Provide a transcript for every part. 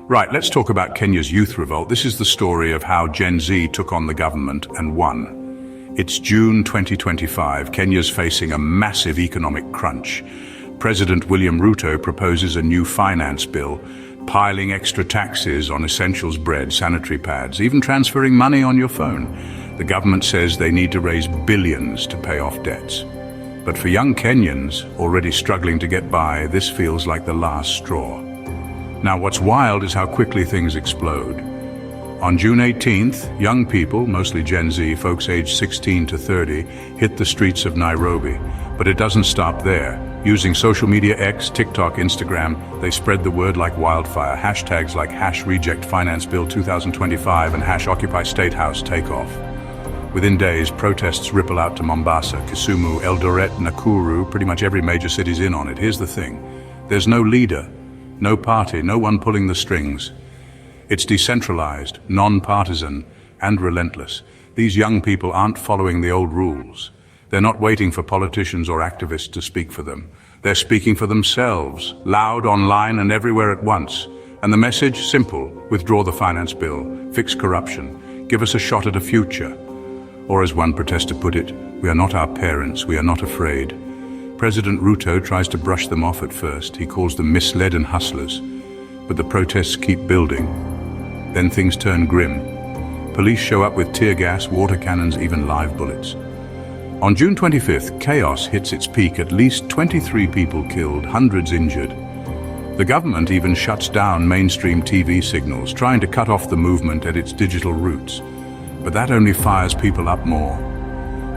Right, let's talk about Kenya's youth revolt. This is the story of how Gen Z took on the government and won. It's June 2025. Kenya's facing a massive economic crunch. President William Ruto proposes a new finance bill, piling extra taxes on essentials, bread, sanitary pads, even transferring money on your phone. The government says they need to raise billions to pay off debts. But for young Kenyans already struggling to get by, this feels like the last straw. Now, what's wild is how quickly things explode. On June 18th, young people, mostly Gen Z, folks aged 16 to 30, hit the streets of Nairobi. But it doesn't stop there. Using social media X, TikTok, Instagram, they spread the word like wildfire. Hashtags like #RejectFinanceBill 2025 and #OccupyStateHouse take off. Within days, protests ripple out to Mombasa, Kisumu, Eldoret, Nakuru, pretty much every major city's in on it. Here's the thing. There's no leader. No party, no one pulling the strings. It's decentralized, non-partisan, and relentless. These young people aren't following the old rules. They're not waiting for politicians or activists to speak for them. They're speaking for themselves, loud, online, and everywhere at once. And the message, simple: withdraw the finance bill, fix corruption, give us a shot at a future. Or as one protester put it, we are not our parents, we are not afraid. President Ruto tries to brush them off at first. He calls them misled and hustlers. But the protests keep building. Then things turn grim. Police show up with tear gas, water cannons, even live bullets. On June 25th, chaos hits its peak, at least 23 people killed, hundreds injured. The government even shuts down mainstream TV signals, trying to cut off the movement at its digital roots. But that only fires people up more.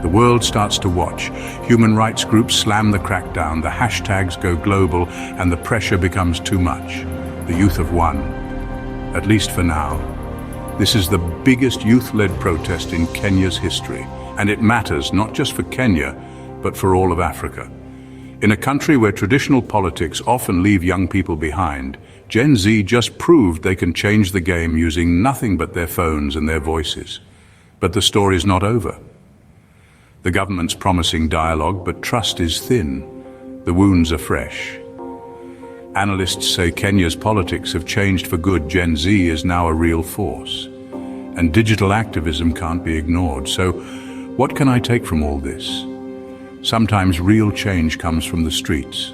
The world starts to watch. Human rights groups slam the crackdown, the hashtags go global, and the pressure becomes too much. The youth have won, at least for now. This is the biggest youth-led protest in Kenya's history, and it matters not just for Kenya, but for all of Africa. In a country where traditional politics often leave young people behind, Gen Z just proved they can change the game using nothing but their phones and their voices. But the story's not over. The government's promising dialogue, but trust is thin. The wounds are fresh. Analysts say Kenya's politics have changed for good. Gen Z is now a real force. And digital activism can't be ignored. So, what can I take from all this? Sometimes real change comes from the streets.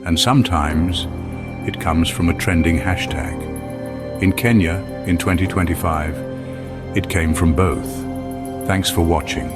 And sometimes it comes from a trending hashtag. In Kenya, in 2025, it came from both. Thanks for watching.